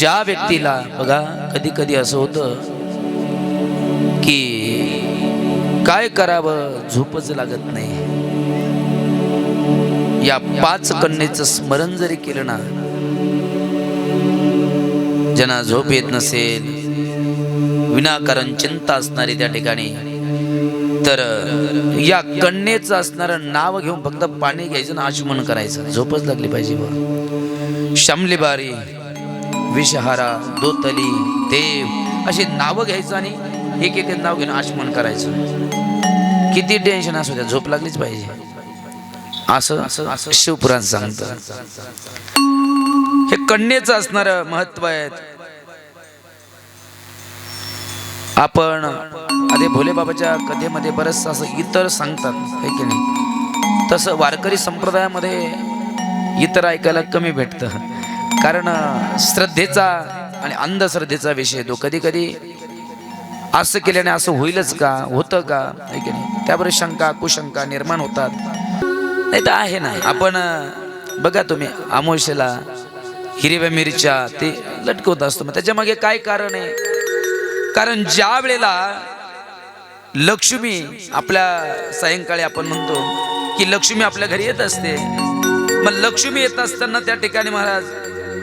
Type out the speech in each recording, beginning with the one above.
ज्या व्यक्तीला बघा कधी कधी असं होतं की काय करावं झोपच लागत नाही, या 5 कन्येचं स्मरण जरी केलं ना, ज्यांना झोप येत नसेल, विनाकारण चिंता असणारी त्या ठिकाणी, तर या कन्येचं असणारं नाव घेऊन फक्त पाणी घ्यायचं ना, आचमन करायचं, झोपच लागली पाहिजे बा. शमलीबारी, विषहारा, दोतली, देव अशी नावं घ्यायचं आणि एक एक नाव घेऊन आचमन करायचं. किती टेन्शन असू द्या, झोप लागलीच पाहिजे, असं शिवपुराण सांगतं. हे कन्येचं असणारं महत्व आहे. आपण आधी भोले बाबाच्या कथेमध्ये बरंच असं इतर सांगतात, हे की नाही, तसं वारकरी संप्रदायामध्ये इतर ऐकायला कमी भेटतं, कारण श्रद्धेचा आणि अंधश्रद्धेचा विषय तो. कधी कधी असं केल्याने असं होईलच का, होतं का, हे की नाही, त्यावर शंका कुशंका निर्माण होतात. नाही तर आहे ना, आपण बघा तुम्ही अमावस्येला हिरव्या मिरच्या ते लटकवत असतो, मग त्याच्या मागे काय कारण आहे? कारण ज्या वेळेला लक्ष्मी आपल्या, सायंकाळी आपण म्हणतो की लक्ष्मी आपल्या घरी येत असते, मग लक्ष्मी येत असताना त्या ठिकाणी महाराज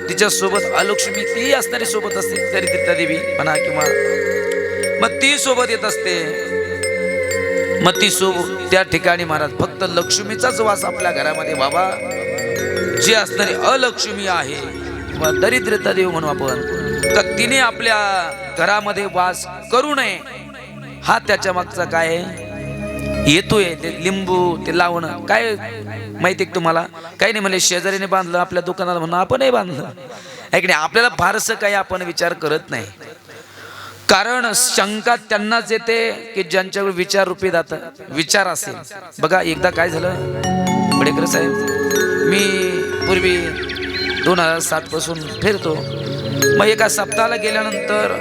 तिच्या सोबत अलक्ष्मी ती असणारी सोबत असते, तरी दत्ता देवी म्हणा किंवा मग ती सोबत येत असते. मग ती सोबत त्या ठिकाणी महाराज फक्त लक्ष्मीचाच वास आपल्या घरामध्ये व्हावा, जी असणारी अलक्ष्मी आहे किंवा दरिद्रता देव म्हणू आपण, का तिने आपल्या घरामध्ये वास करू नये, हा त्याच्या मागचा काय येतोय. ते लिंबू ते लावणं काय माहिती आहे तुम्हाला? काही नाही म्हणले, शेजारीने बांधलं आपल्या दुकानाला म्हणून आपणही बांधलं, ऐकणे आपल्याला फारसं काही आपण विचार करत नाही. कारण शंका त्यांनाच येते की ज्यांच्यावर विचार रूपी विचार असेल. बघा एकदा काय झालं, बडेकर साहेब, मी पूर्वी 2007 पासून फिरतो, मग एका सप्ताहाला गेल्यानंतर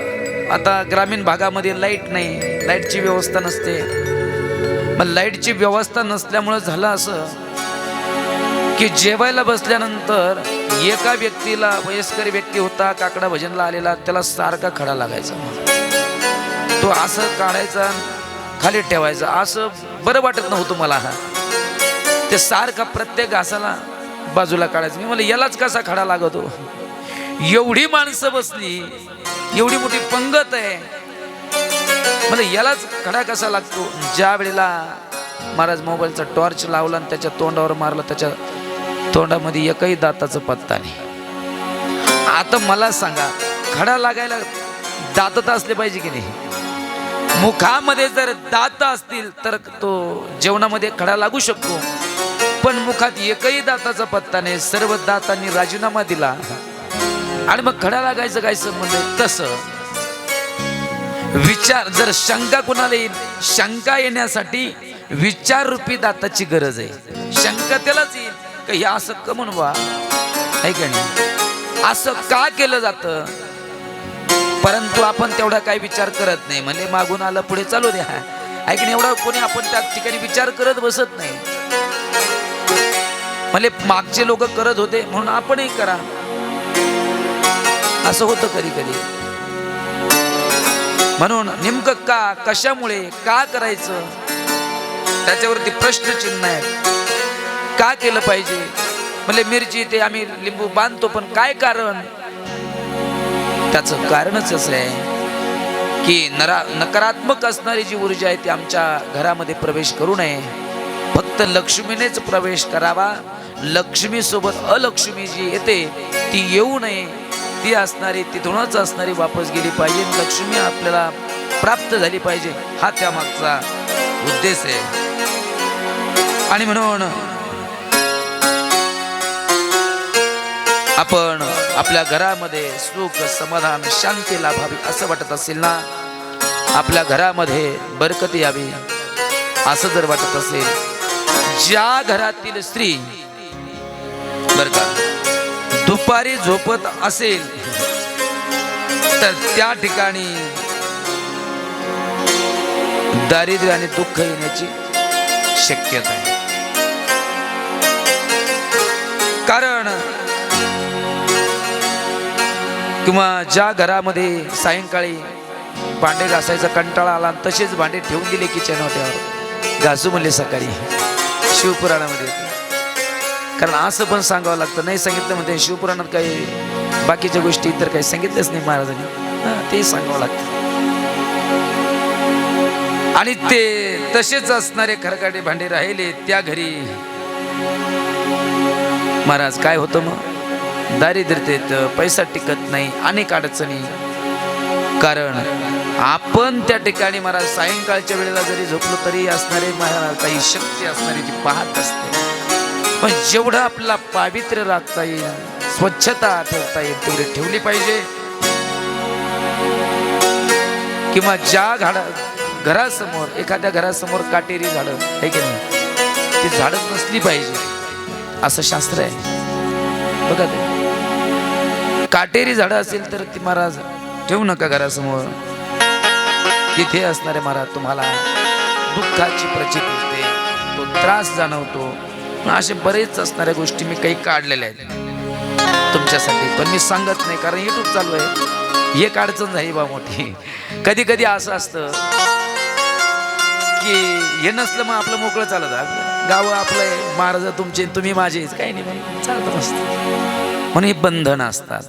आता ग्रामीण भागामध्ये लाईट नाही, लाईटची व्यवस्था नसते. मग लाईटची व्यवस्था नसल्यामुळं झालं असं की जेवायला बसल्यानंतर एका व्यक्तीला, वयस्कर व्यक्ती होता, काकडा भजनला आलेला, त्याला सारखा खडा लागायचा. तो असं काढायचा खाली ठेवायचा, असं बरं वाटत नव्हतं मला. ते सारखा प्रत्येक घासाला बाजूला काढायचं. मी म्हणलं यालाच कसा खडा लागतो, एवढी माणसं बसली, एवढी मोठी पंगत आहे, मला यालाच खडा कसा लागतो. ज्या वेळेला महाराज मोबाईलचा टॉर्च लावला आणि त्याच्या तोंडावर मारला, त्याच्या तोंडामध्ये एकही दाताचं पत्ता नाही. आता मला सांगा, खडा लागायला दात तर असले पाहिजे की नाही? मुखामध्ये जर दात असतील तर तो जेवणामध्ये खडा लागू शकतो, पण मुखात एकही दाताचा पत्ता नाही, सर्व दातांनी राजीनामा दिला आणि मग खडा लागायचं काय संबंध आहे? तसं विचार, जर शंका कुणाला येईल, शंका येण्यासाठी विचार रूपी दाताची गरज आहे. शंका त्यालाच येईल का हे असं का म्हणून बा, आहे का नाही, असं का केलं जातं, परंतु आपण तेवढा काही विचार करत नाही. म्हणजे मागून आलं पुढे चालू द्या, आहे की नाही, एवढा कोणी आपण त्या ठिकाणी विचार करत बसत नाही. म्हणजे मागचे लोक करत होते म्हणून आपणही करा, असं होतं कधी कधी. म्हणून नेमकं का, कशामुळे, का करायचं, त्याच्यावरती प्रश्नचिन्ह आहे. का केलं पाहिजे? म्हणजे मिरची ते आम्ही लिंबू बांधतो, पण काय कारण? त्याचं कारणच असं आहे की नकारात्मक असणारी जी ऊर्जा आहे ती आमच्या घरामध्ये प्रवेश करू नये, फक्त लक्ष्मीनेच प्रवेश करावा. लक्ष्मी सोबत अलक्ष्मी जी येते ती येऊ नये, ती असणारी, तिथूनच असणारी वापस गेली पाहिजे, लक्ष्मी आपल्याला प्राप्त झाली पाहिजे, हा त्यामागचा उद्देश आहे. आणि म्हणून आपण आपल्या घरामध्ये सुख, समाधान, शांती लाभावी असं वाटत असेल ना, आपल्या घरामध्ये बरकत यावी असं जर वाटत असेल, ज्या घरातील स्त्री बर का दुपारी झोपत असेल तर त्या ठिकाणी दारिद्र्य आणि दुःख येण्याची शक्यता आहे. किंवा ज्या घरामध्ये सायंकाळी भांडे घासायचा कंटाळा आला आणि तसेच भांडे ठेवून दिले किचन वाट्यावर, घासू म्हणले सकाळी, शिवपुराणामध्ये. कारण असं पण सांगावं लागतं, नाही सांगितलं म्हणते शिवपुराणात काही बाकीच्या गोष्टी इतर काही सांगितलंच नाही महाराजांनी, ते सांगावं लागतं. आणि ते तसेच असणारे खरकाटे भांडे राहिले त्या घरी महाराज काय होतं मग, दारिद्र्यतेत पैसा टिकत नाही, अनेक अडचणी. कारण आपण त्या ठिकाणी महाराज सायंकाळच्या वेळेला जरी झोपलो तरी असणारे महाराज काही शक्ती असणारी ती पाहत असते. पण जेवढं आपला पावित्र्य राखता येईल, स्वच्छता ठेवता येईल तेवढी ठेवली पाहिजे. किंवा ज्या घरासमोर, एखाद्या घरासमोर काटेरी झाडं आहे की नाही, ती झाडं नसली पाहिजे असं शास्त्र आहे बघा. ते काटेरी झाडं असेल तर ती महाराज ठेवू नका घरासमोर. तिथे असणारे महाराज तुम्हाला दुःखाची प्रचिती होते, तो त्रास जाणवतो. असे बरेच असणाऱ्या गोष्टी मी काही काढलेल्या आहेत तुमच्यासाठी, पण मी सांगत नाही कारण युट्यूब चालू आहे. एक अडचण झाली बा मोठी. कधी कधी असं असतं की हे नसलं मग आपलं मोकळं चालत, गाव आपलं आहे, महाराज तुमचे तुम्ही माझेच, काही नाही म्हणून चालत नसतं. म्हणून हे बंधन असतात.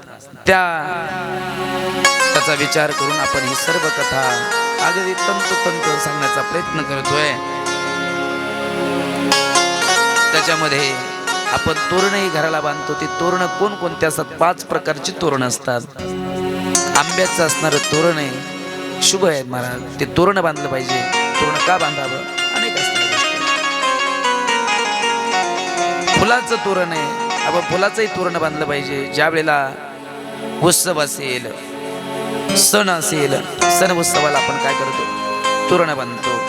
त्याचा विचार करून आपण ही सर्व कथा अगदी तंतोतंत सांगण्याचा प्रयत्न करतोय. त्याच्यामध्ये आपण तोरणही घराला बांधतो. ते तोरण कोणकोणते असतात, 5 प्रकारची तोरण असतात. आंब्याचं असणारं तोरण आहे, शुभ आहे महाराज, ते तोरण बांधलं पाहिजे. तोरण का बांधावं, अनेक असणाऱ्या गोष्टी. फुलाचं तोरण आहे, आपण फुलाचंही तोरण बांधलं पाहिजे. ज्या वेळेला उत्सव असेल, सण असेल, सण उत्सवाला आपण काय करतो, तोरण बांधतो.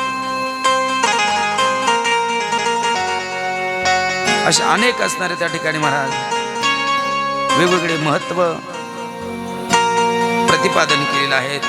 अशा अनेक असणारे त्या ठिकाणी महाराज वेगवेगळे महत्व प्रतिपादन केलेलं आहेत.